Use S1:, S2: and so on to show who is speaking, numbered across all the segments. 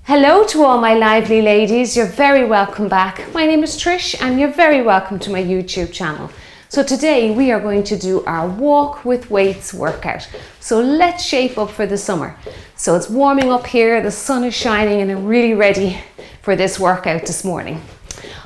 S1: Hello to all my lively ladies, you're very welcome back. My name is Trish and you're very welcome to my YouTube channel. So today we are going to do our walk with weights workout. So let's shape up for the summer. So it's warming up here, the sun is shining and I'm really ready for this workout this morning.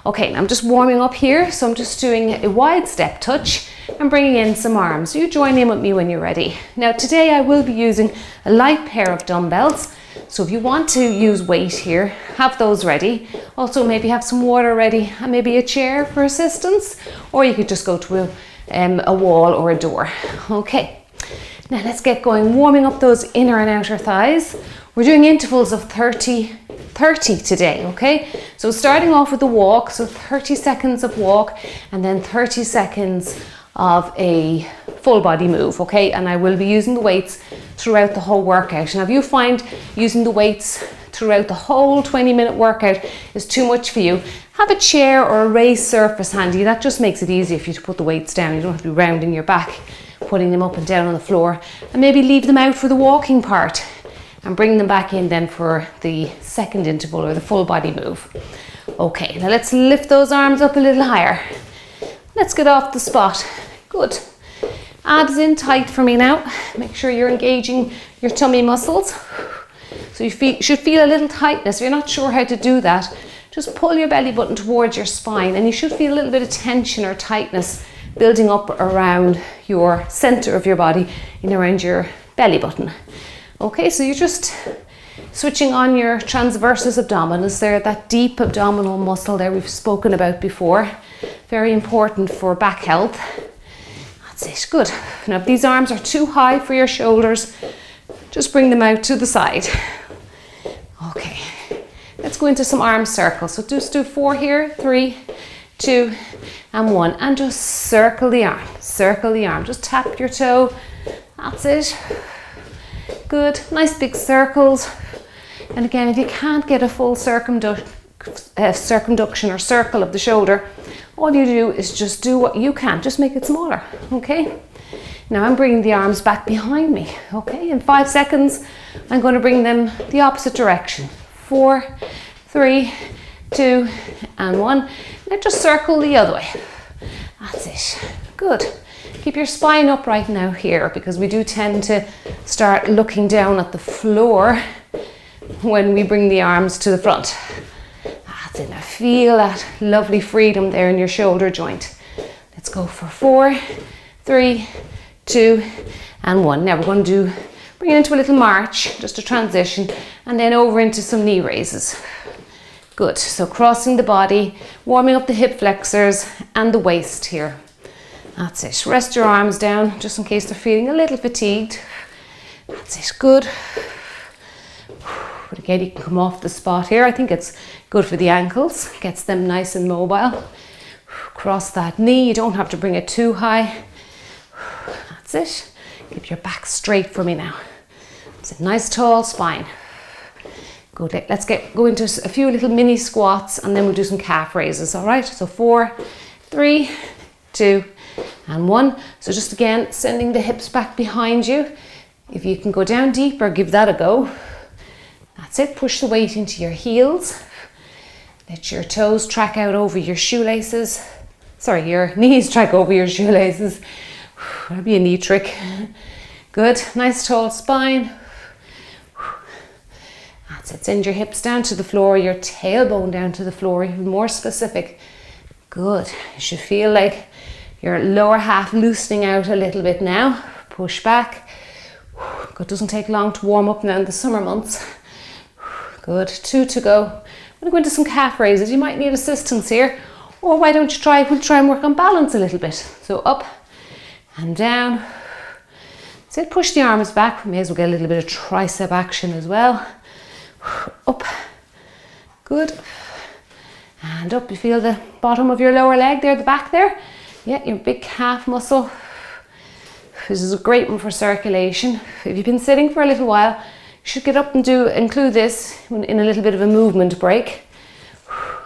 S1: Okay, I'm just warming up here, so I'm just doing a wide step touch and bringing in some arms. You join in with me when you're ready. Now today I will be using a light pair of dumbbells. So if you want to use weight here, have those ready. Also maybe have some water ready and maybe a chair for assistance, or you could just go to a wall or a door. Okay, now let's get going, warming up those inner and outer thighs. We're doing intervals of 30 today, okay? So starting off with the walk, so 30 seconds of walk and then 30 seconds of a full body move, okay? And I will be using the weights throughout the whole workout. Now if you find using the weights throughout the whole 20-minute workout is too much for you, have a chair or a raised surface handy. That just makes it easier for you to put the weights down. You don't have to be rounding your back, putting them up and down on the floor, and maybe leave them out for the walking part and bring them back in then for the second interval or the full body move. Okay, now let's lift those arms up a little higher. Let's get off the spot. Good. Abs in tight for me now. Make sure you're engaging your tummy muscles. So you should feel a little tightness. If you're not sure how to do that, just pull your belly button towards your spine and you should feel a little bit of tension or tightness building up around your center of your body and around your belly button. Okay, so you're just switching on your transversus abdominis there, that deep abdominal muscle there we've spoken about before. Very important for back health. That's it, good. Now if these arms are too high for your shoulders, just bring them out to the side. Okay, let's go into some arm circles. So just do 4 here, 3, 2, and 1. And just circle the arm, circle the arm. Just tap your toe, that's it. Good, nice big circles. And again, if you can't get a full circumduction or circle of the shoulder, all you do is just do what you can, just make it smaller, okay? Now I'm bringing the arms back behind me, okay? In 5 seconds, I'm going to bring them the opposite direction. 4, 3, 2, and 1. Now just circle the other way. That's it, good. Keep your spine upright now here, because we do tend to start looking down at the floor when we bring the arms to the front. That's it, now feel that lovely freedom there in your shoulder joint. Let's go for 4, 3, 2, and 1. Now we're going to bring it into a little march, just a transition, and then over into some knee raises. Good, so crossing the body, warming up the hip flexors and the waist here. That's it, rest your arms down just in case they're feeling a little fatigued. That's it, good. But again, you can come off the spot here. I think it's good for the ankles, gets them nice and mobile. Cross that knee, you don't have to bring it too high. That's it. Keep your back straight for me now. It's a nice tall spine. Good, let's go into a few little mini squats and then we'll do some calf raises, all right? So 4, 3, 2, and 1. So just again, sending the hips back behind you. If you can go down deeper, give that a go. That's it, push the weight into your heels. Let your toes track out over your shoelaces. Sorry, your knees track over your shoelaces. That'd be a knee trick. Good, nice tall spine. That's it, send your hips down to the floor, your tailbone down to the floor, even more specific. Good, you should feel like your lower half loosening out a little bit now. Push back. It doesn't take long to warm up now in the summer months. Good, 2 to go. I'm going to go into some calf raises. You might need assistance here, or why don't you we'll try and work on balance a little bit. So up and down. So push the arms back. We may as well get a little bit of tricep action as well. Up, good. And up, you feel the bottom of your lower leg there, the back there. Yeah, your big calf muscle. This is a great one for circulation. If you've been sitting for a little while, you should get up and include this in a little bit of a movement break.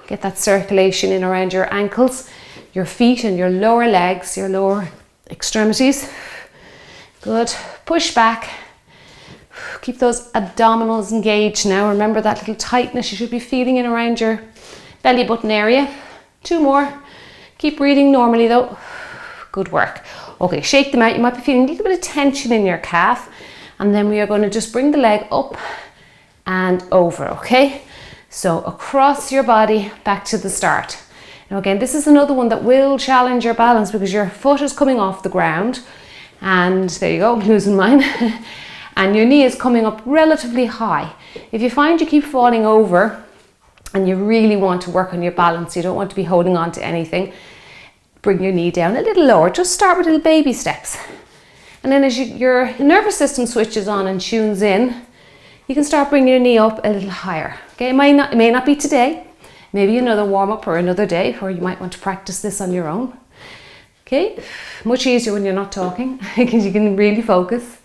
S1: Get that circulation in around your ankles, your feet and your lower legs, your lower extremities. Good. Push back. Keep those abdominals engaged now. Remember that little tightness you should be feeling in around your belly button area. 2 more. Keep breathing normally though. Good work. Okay, shake them out. You might be feeling a little bit of tension in your calf. And then we are going to just bring the leg up and over, okay? So across your body, back to the start. Now again, this is another one that will challenge your balance because your foot is coming off the ground. And there you go, I'm losing mine. And your knee is coming up relatively high. If you find you keep falling over and you really want to work on your balance, you don't want to be holding on to anything, bring your knee down a little lower. Just start with little baby steps. And then as your nervous system switches on and tunes in, you can start bringing your knee up a little higher. Okay, it may not be today, maybe another warm up or another day, or you might want to practice this on your own. Okay, much easier when you're not talking because you can really focus.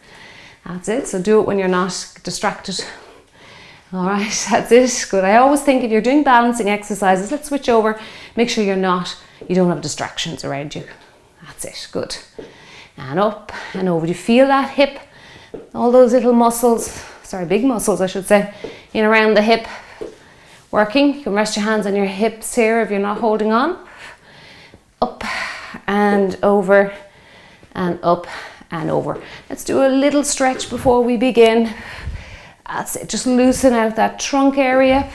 S1: That's it, so do it when you're not distracted. All right, that's it, good. I always think if you're doing balancing exercises, let's switch over, make sure you don't have distractions around you. That's it, good. And up and over. Do you feel that hip? All those little muscles, big muscles I should say, in around the hip working. You can rest your hands on your hips here if you're not holding on. Up and over and up and over. Let's do a little stretch before we begin. That's it, just loosen out that trunk area,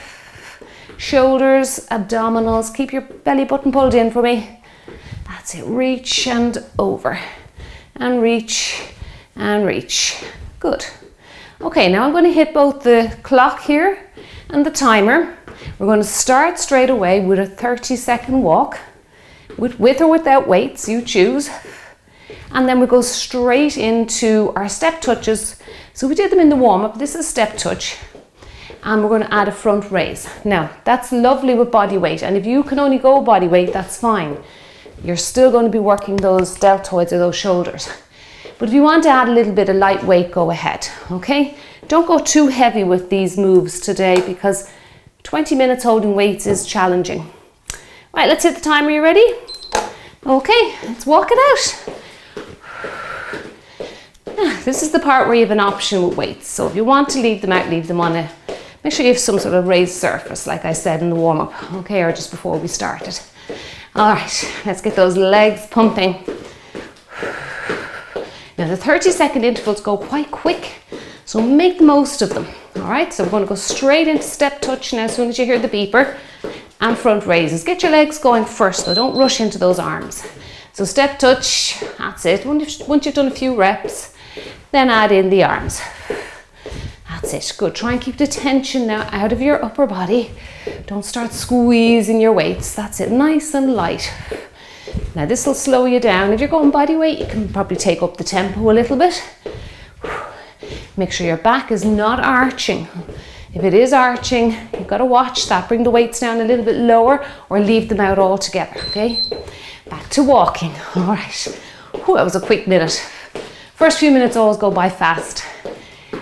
S1: shoulders, abdominals. Keep your belly button pulled in for me. That's it, reach and over and reach and reach. Good. Okay, now I'm going to hit both the clock here and the timer. We're going to start straight away with a 30-second walk with or without weights, you choose. And then we go straight into our step touches. So we did them in the warm-up. This is a step touch. And we're going to add a front raise. Now, that's lovely with body weight. And if you can only go body weight, that's fine. You're still going to be working those deltoids or those shoulders. But if you want to add a little bit of light weight, go ahead, okay? Don't go too heavy with these moves today because 20 minutes holding weights is challenging. Right, let's hit the timer. You ready? Okay, let's walk it out. This is the part where you have an option with weights. So if you want to leave them out, leave them on a, make sure you have some sort of raised surface, like I said in the warm-up, okay, or just before we started. All right, let's get those legs pumping. Now the 30-second intervals go quite quick, so make the most of them. All right, so we're going to go straight into step touch now as soon as you hear the beeper, and front raises. Get your legs going first, though. Don't rush into those arms. So step touch, that's it. Once you've done a few reps, then add in the arms. That's it, good. Try and keep the tension now out of your upper body. Don't start squeezing your weights. That's it, nice and light. Now this will slow you down. If you're going body weight, you can probably take up the tempo a little bit. Make sure your back is not arching. If it is arching, you've got to watch that. Bring the weights down a little bit lower or leave them out altogether, okay? Back to walking, all right. Whew, that was a quick minute. First few minutes always go by fast.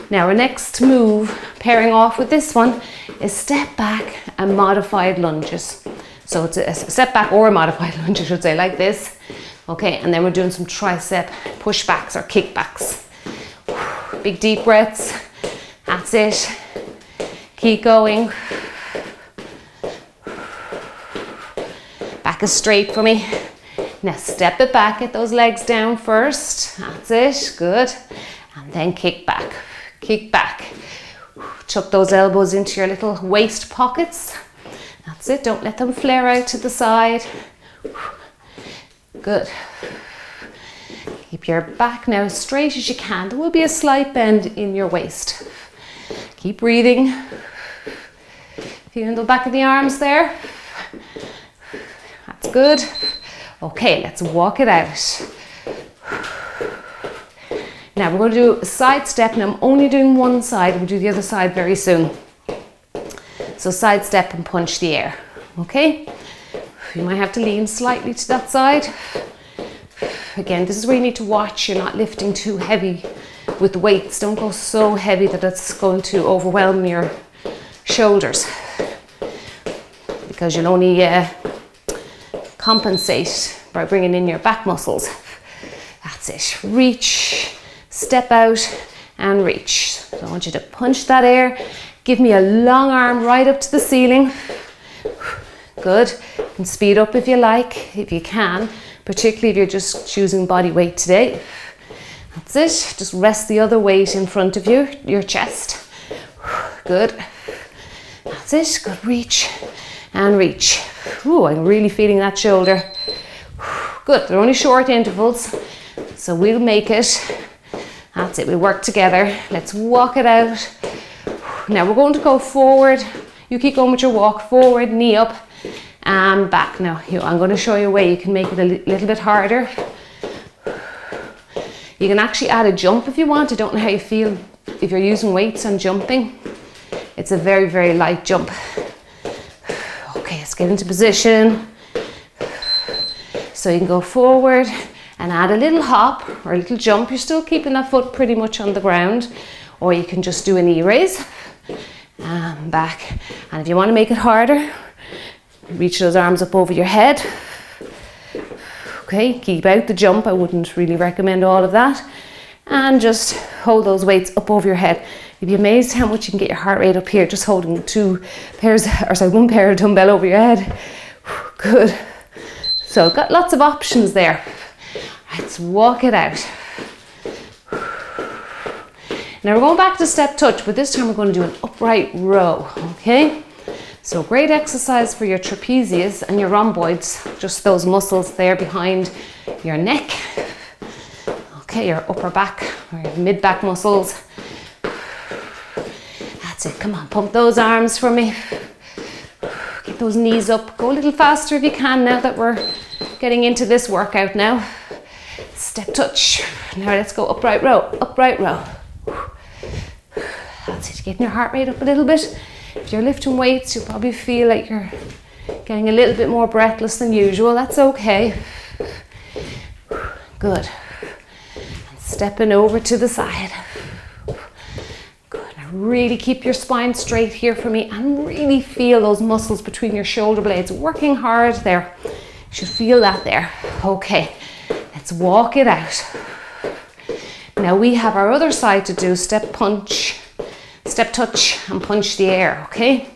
S1: Now our next move, pairing off with this one, is step back and modified lunges. So it's a step back or a modified lunge, I should say, like this. Okay, and then we're doing some tricep pushbacks or kickbacks. Big deep breaths. That's it. Keep going. Back is straight for me. Now step it back, get those legs down first. That's it, good. And then kick back, kick back. Chuck those elbows into your little waist pockets. That's it, don't let them flare out to the side. Good. Keep your back now as straight as you can. There will be a slight bend in your waist. Keep breathing. Feeling the back of the arms there. That's good. Okay, let's walk it out. Now we're going to do a side step, and I'm only doing one side. We'll do the other side very soon. So side step and punch the air, okay? You might have to lean slightly to that side. Again, this is where you need to watch. You're not lifting too heavy with the weights. Don't go so heavy that it's going to overwhelm your shoulders, because you'll only compensate by bringing in your back muscles. That's it. Reach, step out, and reach. So I want you to punch that air. Give me a long arm right up to the ceiling. Good. You can speed up if you like, if you can, particularly if you're just choosing body weight today. That's it. Just rest the other weight in front of you, your chest. Good. That's it. Good. Reach and reach. Ooh, I'm really feeling that shoulder. Good. They're only short intervals, so we'll make it. That's it. We work together. Let's walk it out. Now we're going to go forward. You keep going with your walk. Forward, knee up, and back. Now I'm going to show you a way you can make it a little bit harder. You can actually add a jump if you want. I don't know how you feel if you're using weights and jumping. It's a very, very light jump. Okay, let's get into position. So you can go forward and add a little hop or a little jump. You're still keeping that foot pretty much on the ground, or you can just do a knee raise and back. And if you want to make it harder, reach those arms up over your head. Okay, keep out the jump. I wouldn't really recommend all of that. And just hold those weights up over your head. You'd be amazed how much you can get your heart rate up here just holding one pair of dumbbell over your head. Good. So got lots of options there. Let's walk it out. Now we're going back to step touch, but this time we're going to do an upright row, okay? So great exercise for your trapezius and your rhomboids, just those muscles there behind your neck. Okay, your upper back or your mid back muscles. That's it, come on, pump those arms for me. Get those knees up, go a little faster if you can now that we're getting into this workout now. Step touch. Now let's go upright row, upright row. That's it, getting your heart rate up a little bit. If you're lifting weights, you'll probably feel like you're getting a little bit more breathless than usual. That's okay. Good. And stepping over to the side. Good. Now really keep your spine straight here for me and really feel those muscles between your shoulder blades working hard there. You should feel that there. Okay, let's walk it out. Now we have our other side to do. Step punch. Step touch and punch the air, okay?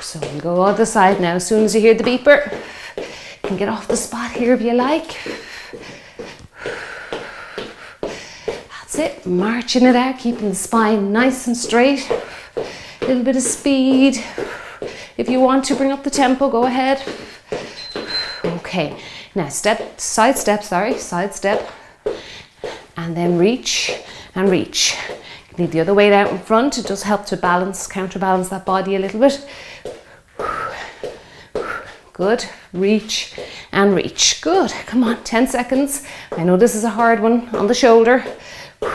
S1: So we'll go other side now. As soon as you hear the beeper, you can get off the spot here if you like. That's it, marching it out, keeping the spine nice and straight. A little bit of speed. If you want to bring up the tempo, go ahead. Okay, now side step, and then reach and reach. Leave the other weight out in front. It does help to counterbalance that body a little bit. Good. Reach and reach. Good. Come on, 10 seconds. I know this is a hard one on the shoulder. I'm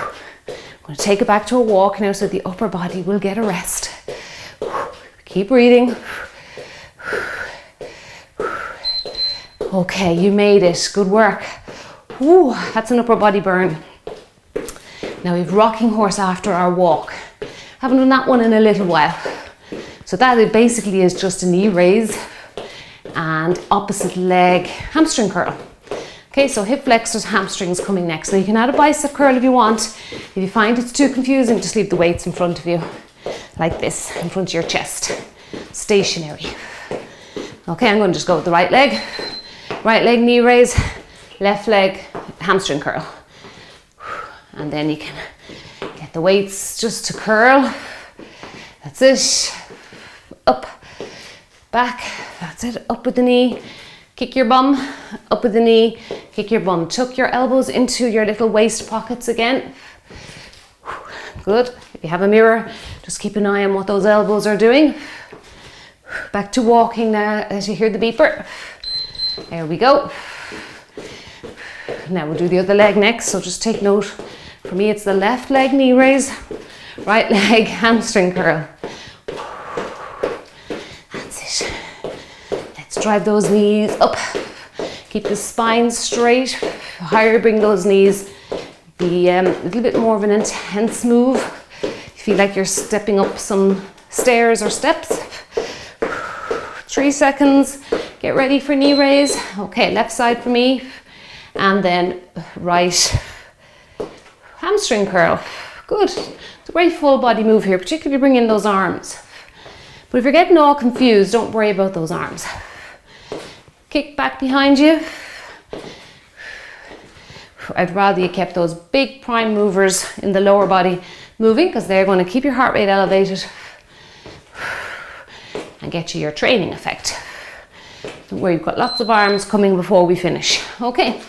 S1: going to take it back to a walk now so the upper body will get a rest. Keep breathing. Okay, you made it. Good work. Ooh, that's an upper body burn. Now we have rocking horse after our walk. Haven't done that one in a little while. So that basically is just a knee raise and opposite leg hamstring curl. Okay, so hip flexors, hamstrings coming next. Now you can add a bicep curl if you want. If you find it's too confusing, just leave the weights in front of you, like this, in front of your chest, stationary. Okay, I'm going to just go with the right leg. Right leg knee raise, left leg hamstring curl. And then you can get the weights just to curl. That's it. Up, back. That's it. Up with the knee. Kick your bum. Up with the knee. Kick your bum. Tuck your elbows into your little waist pockets again. Good. If you have a mirror, just keep an eye on what those elbows are doing. Back to walking now as you hear the beeper. There we go. Now we'll do the other leg next, so just take note. For me, it's the left leg knee raise, right leg hamstring curl. That's it. Let's drive those knees up. Keep the spine straight. The higher you bring those knees, be a little bit more of an intense move. You feel like you're stepping up some stairs or steps. 3 seconds. Get ready for knee raise. Okay, left side for me. And then right Hamstring curl. Good. It's a great full body move here, particularly bring in those arms. But if you're getting all confused, don't worry about those arms. Kick back behind you. I'd rather you kept those big prime movers in the lower body moving, because they're going to keep your heart rate elevated and get you your training effect. Don't worry, you've got lots of arms coming before we finish. Okay,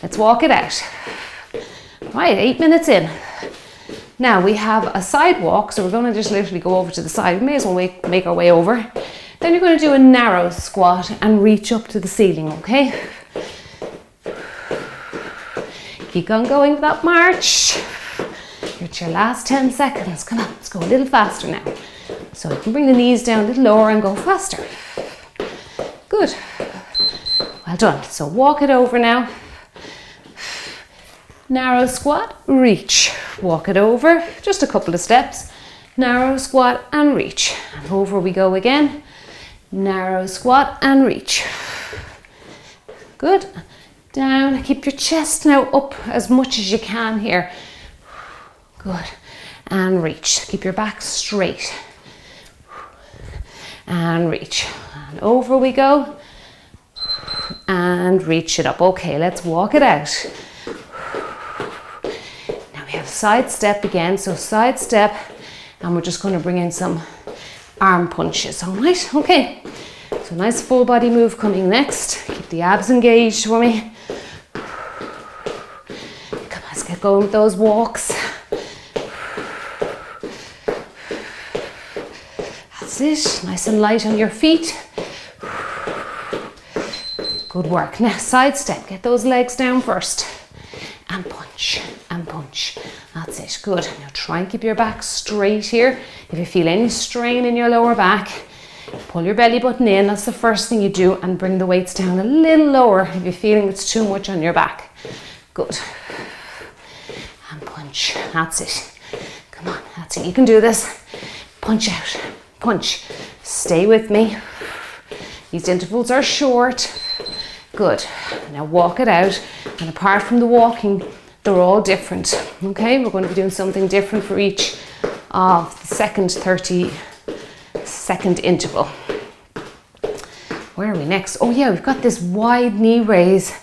S1: let's walk it out. Right, 8 minutes in. Now we have a side walk, so we're going to just literally go over to the side. We may as well make our way over. Then you're going to do a narrow squat and reach up to the ceiling, okay? Keep on going with that march. You're at your last 10 seconds. Come on, let's go a little faster now. So you can bring the knees down a little lower and go faster. Good. Well done. So walk it over now. Narrow squat, reach. Walk it over, just a couple of steps. Narrow squat and reach. And over we go again. Narrow squat and reach. Good. Down, keep your chest now up as much as you can here. Good. And reach. Keep your back straight. And reach. And over we go. And reach it up. Okay, let's walk it out. Now we have side step again. So side step, and we're just going to bring in some arm punches. All right, okay. So nice full body move coming next. Keep the abs engaged for me. Come on, let's get going with those walks. That's it. Nice and light on your feet. Good work. Now side step. Get those legs down first. And punch. And punch. That's it. Good. Now try and keep your back straight here. If you feel any strain in your lower back, pull your belly button in. That's the first thing you do, and bring the weights down a little lower if you're feeling it's too much on your back. Good. And punch. That's it. Come on. That's it. You can do this. Punch out. Punch. Stay with me. These intervals are short. Good. Now walk it out. And apart from the walking, they're all different. Okay, we're going to be doing something different for each of the second 30-second interval. Where are we next? Oh yeah, we've got this wide knee raise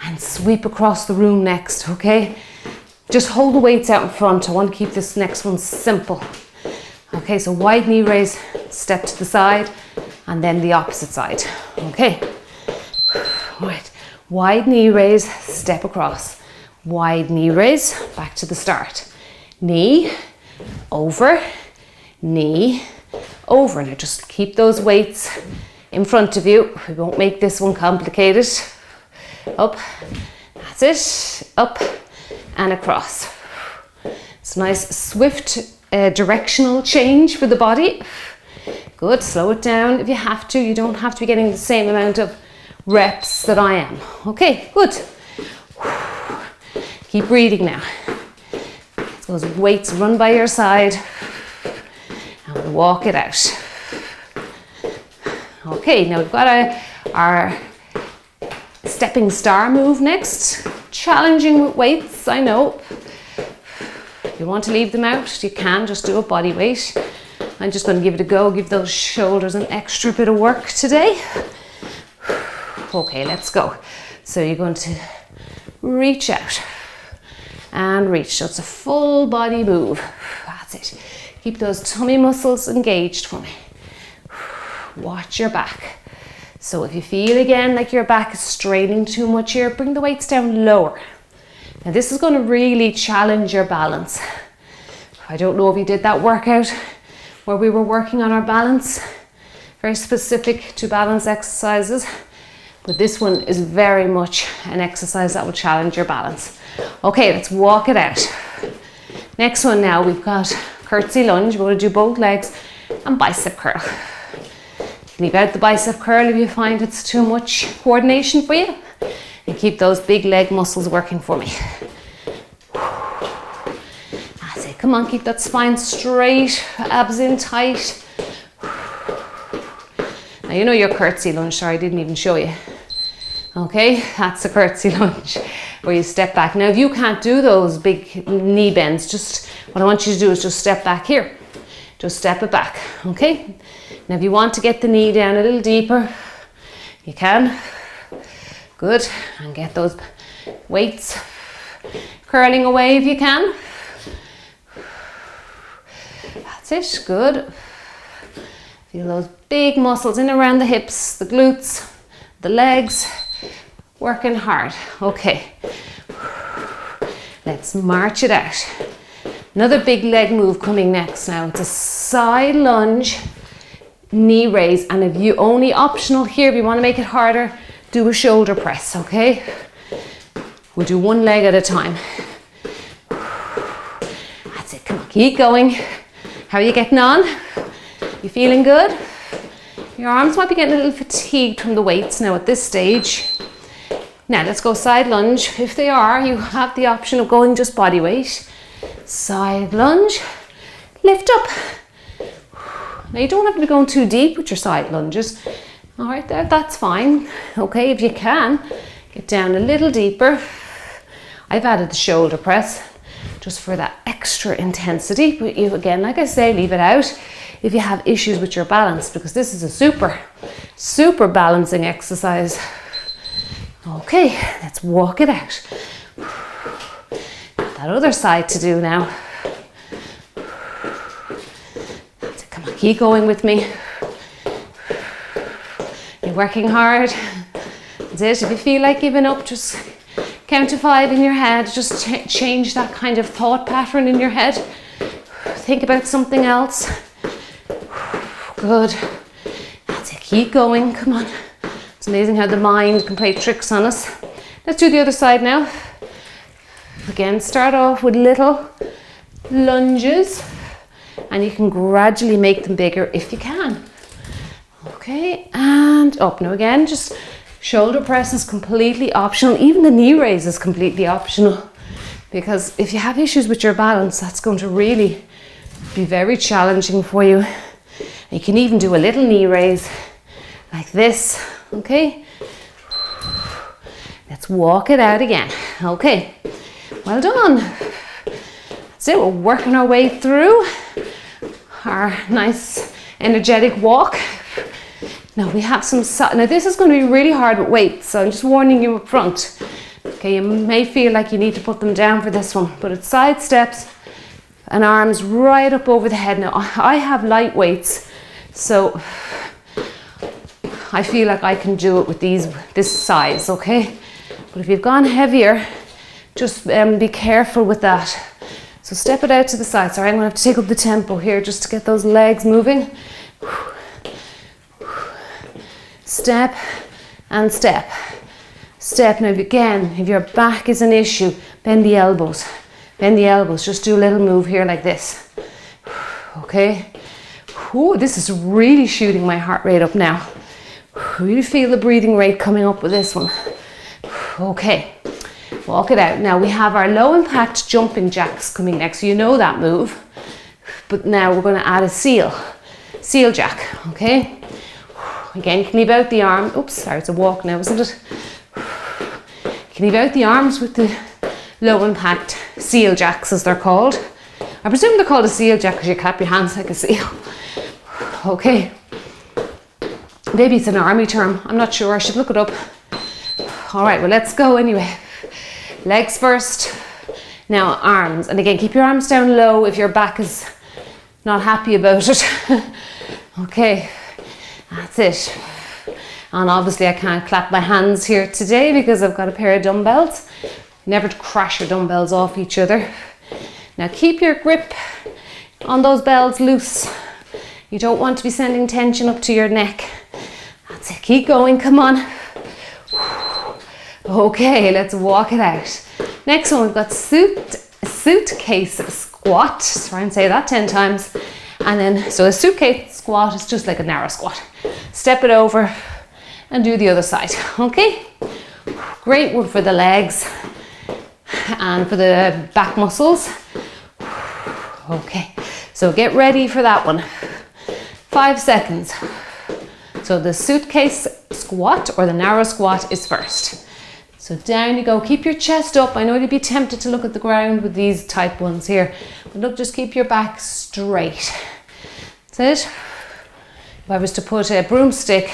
S1: and sweep across the room next, okay? Just hold the weights out in front. I want to keep this next one simple. Okay, so wide knee raise, step to the side, and then the opposite side. Okay, right. Wide knee raise, step across. Wide knee raise, back to the start. Knee, over, knee, over. Now just keep those weights in front of you. We won't make this one complicated. Up, that's it. Up and across. It's a nice, swift, directional change for the body. Good, slow it down if you have to. You don't have to be getting the same amount of reps that I am. Okay, good. Keep breathing now. Those weights run by your side and we'll walk it out. Okay, now we've got our stepping star move next. Challenging with weights, I know. If you want to leave them out, you can just do a body weight. I'm just going to give it a go, give those shoulders an extra bit of work today. Okay, let's go. So you're going to reach out and reach. So it's a full body move. That's it. Keep those tummy muscles engaged for me. Watch your back. So if you feel again like your back is straining too much here, bring the weights down lower. Now this is going to really challenge your balance. I don't know if you did that workout where we were working on our balance, very specific to balance exercises, but this one is very much an exercise that will challenge your balance. Okay, let's walk it out. Next one now, we've got curtsy lunge. We're going to do both legs and bicep curl. Leave out the bicep curl if you find it's too much coordination for you, and keep those big leg muscles working for me. That's it. Come on, keep that spine straight, abs in tight. Now you know your curtsy lunge. Sorry, I didn't even show you. Okay, that's a curtsy lunge. where you step back. Now, if you can't do those big knee bends, just what I want you to do is just step back here. Just step it back, okay? Now, if you want to get the knee down a little deeper, you can. Good, and get those weights curling away if you can. That's it, good. Feel those big muscles in around the hips, the glutes, the legs, working hard. Okay, let's march it out. Another big leg move coming next now. It's a side lunge, knee raise, and if you only optional here, if you want to make it harder, do a shoulder press, okay? We'll do one leg at a time. That's it, come on, keep going. How are you getting on? You feeling good? Your arms might be getting a little fatigued from the weights now at this stage. Now let's go side lunge. If they are, you have the option of going just body weight. Side lunge, lift up. Now you don't have to be going too deep with your side lunges. All right, that's fine. Okay, if you can, get down a little deeper. I've added the shoulder press just for that extra intensity, but you, again, like I say, leave it out if you have issues with your balance, because this is a super balancing exercise. Okay, let's walk it out. That other side to do now. That's it, come on, keep going with me. You're working hard. That's it, if you feel like giving up, just count to 5 in your head. Just change that kind of thought pattern in your head. Think about something else. Good. That's it, keep going, come on. It's amazing how the mind can play tricks on us. Let's do the other side now. Again, start off with little lunges, and you can gradually make them bigger if you can. Okay, and up. Now again, just shoulder press is completely optional. Even the knee raise is completely optional, because if you have issues with your balance, that's going to really be very challenging for you. You can even do a little knee raise like this, okay? Let's walk it out again. Okay, well done. That's it, we're working our way through our nice energetic walk. Now we have some, now this is going to be really hard with weights, so I'm just warning you up front. Okay, you may feel like you need to put them down for this one, but it's side steps and arms right up over the head. Now I have light weights, so I feel like I can do it with this size, okay? But if you've gone heavier, just be careful with that. So step it out to the side. Sorry, I'm going to have to take up the tempo here just to get those legs moving. Step and step. Step. Now again, if your back is an issue, bend the elbows. Bend the elbows. Just do a little move here like this. Okay. Ooh, this is really shooting my heart rate up now. Really feel the breathing rate coming up with this one. Okay. Walk it out. Now we have our low impact jumping jacks coming next. So you know that move. But now we're going to add a seal jack. Okay. Again, you can leave out the arm. Oops, sorry, it's a walk now, isn't it? You can leave out the arms with the low impact seal jacks, as they're called. I presume they're called a seal jack because you clap your hands like a seal. Okay. Maybe it's an army term. I'm not sure. I should look it up. All right, well, let's go anyway. Legs first. Now arms. And again, keep your arms down low if your back is not happy about it. Okay. That's it. And obviously I can't clap my hands here today because I've got a pair of dumbbells. Never to crash your dumbbells off each other. Now keep your grip on those bells loose. You don't want to be sending tension up to your neck. That's it. Keep going. Come on. Okay, let's walk it out. Next one, we've got suitcase squat. Try and say that 10 times. And then, so a suitcase squat is just like a narrow squat. Step it over and do the other side, okay? Great one for the legs and for the back muscles. Okay, so get ready for that one. 5 seconds. So the suitcase squat or the narrow squat is first. So down you go. Keep your chest up. I know you'd be tempted to look at the ground with these type ones here. But look, just keep your back straight. That's it. If I was to put a broomstick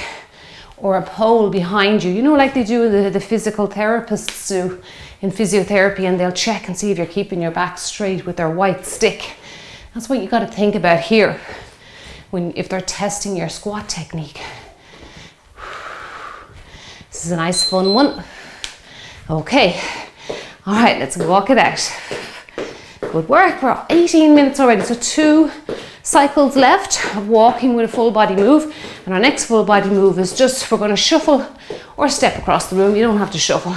S1: or a pole behind you, you know, like they do, the physical therapists do in physiotherapy, and they'll check and see if you're keeping your back straight with their white stick. That's what you got to think about here if they're testing your squat technique. This is a nice fun one. Okay, all right, let's walk it out. Good work. We're 18 minutes already, so 2 cycles left of walking with a full body move. And our next full body move is just, we're going to shuffle or step across the room. You don't have to shuffle.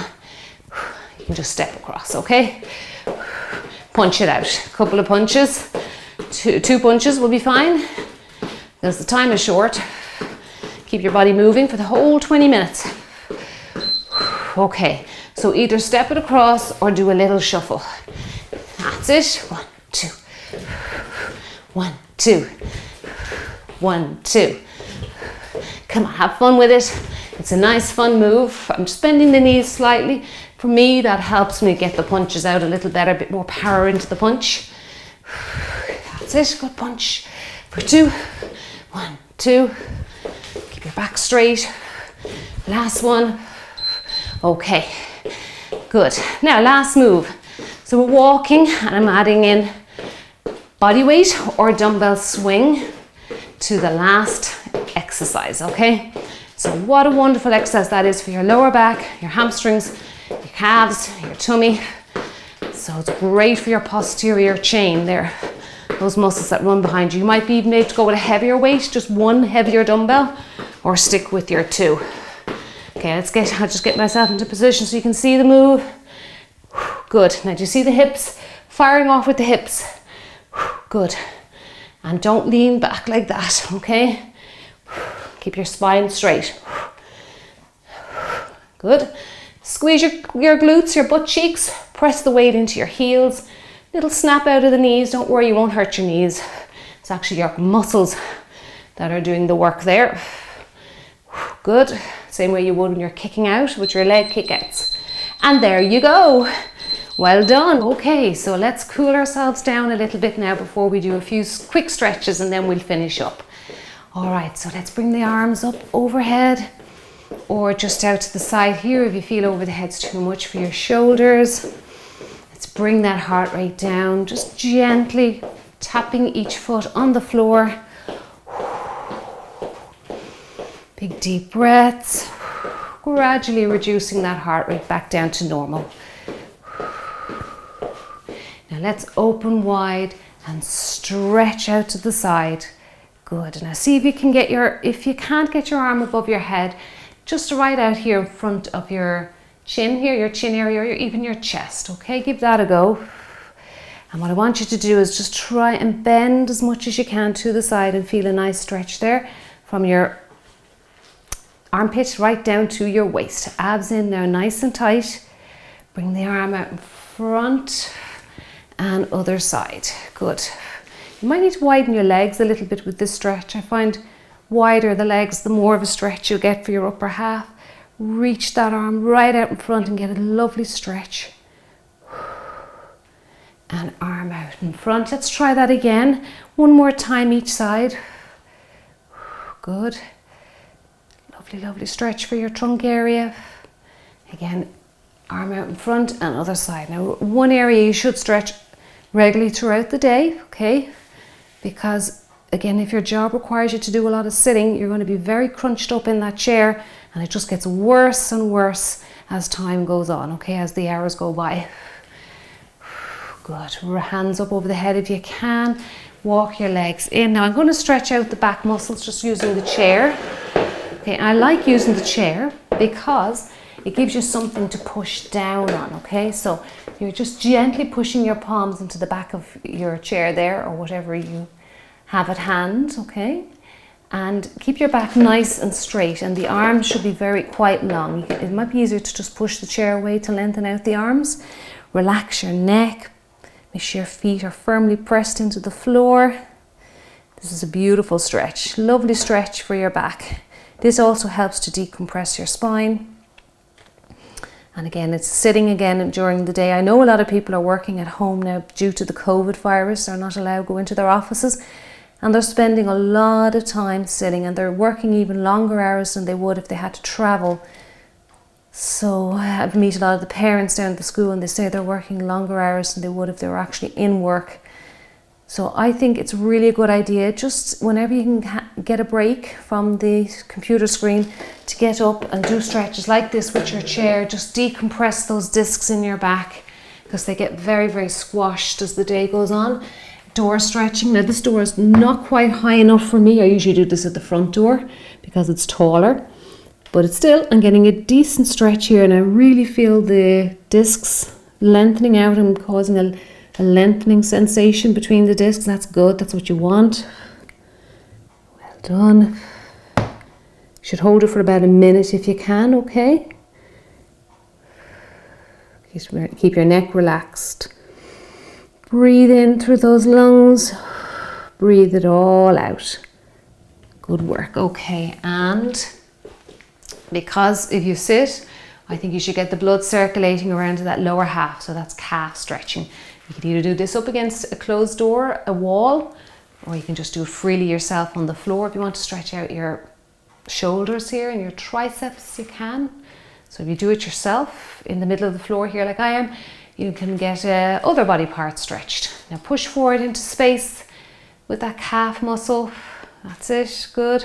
S1: You can just step across, okay? Punch it out. A couple of punches. Two punches will be fine, because the time is short. Keep your body moving for the whole 20 minutes. Okay, so either step it across or do a little shuffle. That's it. 1, 2. 1, 2. 1, 2. Come on, have fun with it. It's a nice fun move. I'm just bending the knees slightly. For me, that helps me get the punches out a little better, a bit more power into the punch. That's it, good punch. For 2. 1, 2. Keep your back straight. Last one. Okay, good. Now, last move. So we're walking, and I'm adding in body weight or dumbbell swing to the last exercise, okay? So what a wonderful exercise that is for your lower back, your hamstrings, your calves, your tummy. So it's great for your posterior chain there, those muscles that run behind you. You might be even able to go with a heavier weight, just 1 heavier dumbbell, or stick with your 2. Okay, I'll just get myself into position so you can see the move. Good. Now do you see the hips? Firing off with the hips. Good. And don't lean back like that, okay? Keep your spine straight. Good. Squeeze your glutes, your butt cheeks. Press the weight into your heels. Little snap out of the knees. Don't worry, you won't hurt your knees. It's actually your muscles that are doing the work there. Good. Same way you would when you're kicking out with your leg kick-outs. And there you go. Well done. Okay, so let's cool ourselves down a little bit now before we do a few quick stretches, and then we'll finish up. All right, so let's bring the arms up overhead or just out to the side here if you feel over the head's too much for your shoulders. Let's bring that heart rate down, just gently tapping each foot on the floor. Big deep breaths, gradually reducing that heart rate back down to normal. Now let's open wide and stretch out to the side. Good. Now see if you can if you can't get your arm above your head, just right out here in front of your chin here, your chin area, or even your chest. Okay, give that a go. And what I want you to do is just try and bend as much as you can to the side and feel a nice stretch there from your armpit right down to your waist. Abs in now, nice and tight. Bring the arm out in front and other side. Good. You might need to widen your legs a little bit with this stretch. I find wider the legs, the more of a stretch you'll get for your upper half. Reach that arm right out in front and get a lovely stretch. And arm out in front. Let's try that again. One more time each side. Good. Lovely, lovely stretch for your trunk area. Again, arm out in front and other side. Now, one area you should stretch regularly throughout the day, okay? Because again, if your job requires you to do a lot of sitting, you're going to be very crunched up in that chair, and it just gets worse and worse as time goes on, okay, as the hours go by. Good. Hands up over the head if you can. Walk your legs in. Now I'm going to stretch out the back muscles just using the chair. Okay, I like using the chair because it gives you something to push down on, okay? So you're just gently pushing your palms into the back of your chair there, or whatever you have at hand, okay? And keep your back nice and straight, and the arms should be quite long. It might be easier to just push the chair away to lengthen out the arms. Relax your neck. Make sure your feet are firmly pressed into the floor. This is a beautiful stretch, lovely stretch for your back. This also helps to decompress your spine. And again, it's sitting again during the day. I know a lot of people are working at home now due to the COVID virus. They're not allowed to go into their offices. And they're spending a lot of time sitting, and they're working even longer hours than they would if they had to travel. So I meet a lot of the parents down at the school, and they say they're working longer hours than they would if they were actually in work. So I think it's really a good idea, just whenever you can get a break from the computer screen, to get up and do stretches like this with your chair. Just decompress those discs in your back, because they get very, very squashed as the day goes on. Door stretching. Now this door is not quite high enough for me. I usually do this at the front door because it's taller, but it's still, I'm getting a decent stretch here, and I really feel the discs lengthening out and causing a lengthening sensation between the discs. That's good. That's what you want. Well done. You should hold it for about a minute if you can, okay? Keep your neck relaxed. Breathe in through those lungs. Breathe it all out. Good work. Okay, and because if you sit, I think you should get the blood circulating around to that lower half. So that's calf stretching. You can either do this up against a closed door, a wall, or you can just do it freely yourself on the floor. If you want to stretch out your shoulders here and your triceps, you can. So if you do it yourself in the middle of the floor here like I am, you can get other body parts stretched. Now push forward into space with that calf muscle. That's it, good.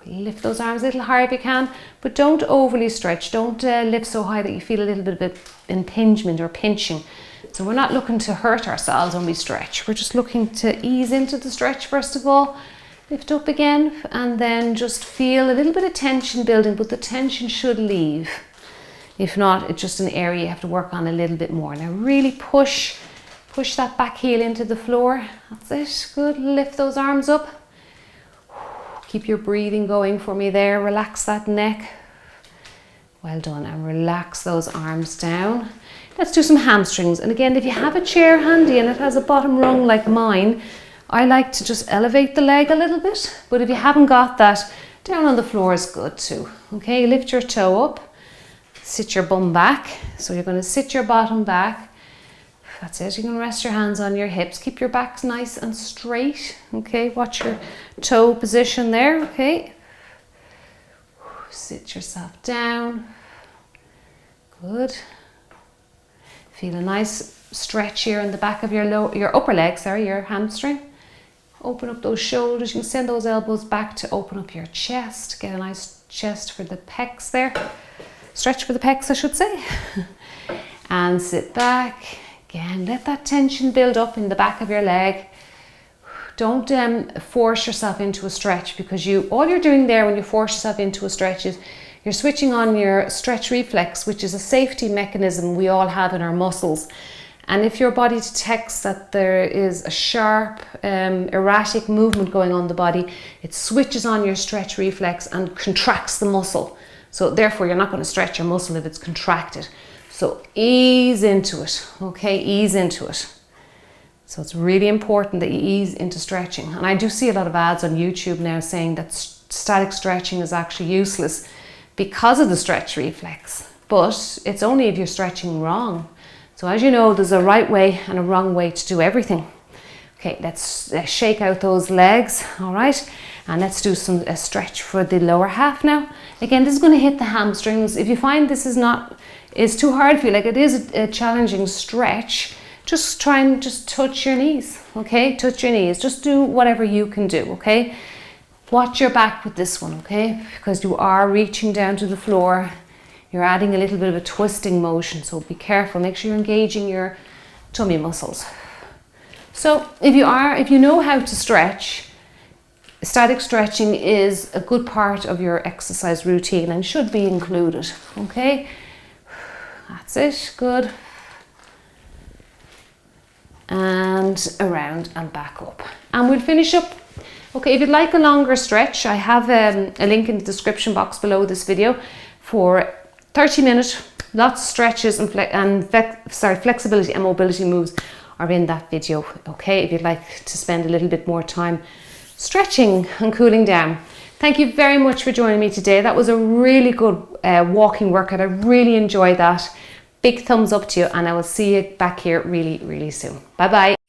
S1: Lift those arms a little higher if you can, but don't overly stretch. Don't lift so high that you feel a little bit of impingement or pinching. So we're not looking to hurt ourselves when we stretch. We're just looking to ease into the stretch first of all. Lift up again, and then just feel a little bit of tension building, but the tension should leave. If not, it's just an area you have to work on a little bit more. Now really push that back heel into the floor. That's it, good. Lift those arms up. Keep your breathing going for me there. Relax that neck. Well done. And relax those arms down. Let's do some hamstrings. And again, if you have a chair handy and it has a bottom rung like mine, I like to just elevate the leg a little bit. But if you haven't got that, down on the floor is good too. Okay, lift your toe up. Sit your bum back. So you're going to sit your bottom back. That's it. You can rest your hands on your hips. Keep your back nice and straight. Okay, watch your toe position there. Okay. Sit yourself down. Good. Feel a nice stretch here in the back of your upper leg, your hamstring. Open up those shoulders. You can send those elbows back to open up your chest. Get a nice chest for the pecs there. Stretch for the pecs, I should say. And sit back. Again, let that tension build up in the back of your leg. Don't force yourself into a stretch, because all you're doing there when you force yourself into a stretch is you're switching on your stretch reflex, which is a safety mechanism we all have in our muscles. And if your body detects that there is a sharp, erratic movement going on in the body, it switches on your stretch reflex and contracts the muscle. So therefore, you're not going to stretch your muscle if it's contracted. So ease into it, okay? Ease into it. So it's really important that you ease into stretching. And I do see a lot of ads on YouTube now saying that static stretching is actually useless because of the stretch reflex. But it's only if you're stretching wrong. So as you know, there's a right way and a wrong way to do everything. Okay, let's shake out those legs, all right? And let's do a stretch for the lower half now. Again, this is going to hit the hamstrings. If you find this is too hard for you, like it is a challenging stretch, just try and just touch your knees, okay? Touch your knees. Just do whatever you can do, okay? Watch your back with this one, okay? Because you are reaching down to the floor. You're adding a little bit of a twisting motion, so be careful. Make sure you're engaging your tummy muscles. So if you know how to stretch, static stretching is a good part of your exercise routine and should be included, okay? That's it, good. And around and back up. And we'll finish up. Okay, if you'd like a longer stretch, I have a link in the description box below this video for 30-minute, lots of stretches and flexibility and mobility moves are in that video, okay? If you'd like to spend a little bit more time stretching and cooling down. Thank you very much for joining me today. That was a really good walking workout. I really enjoyed that. Big thumbs up to you, and I will see you back here really, really soon. Bye bye.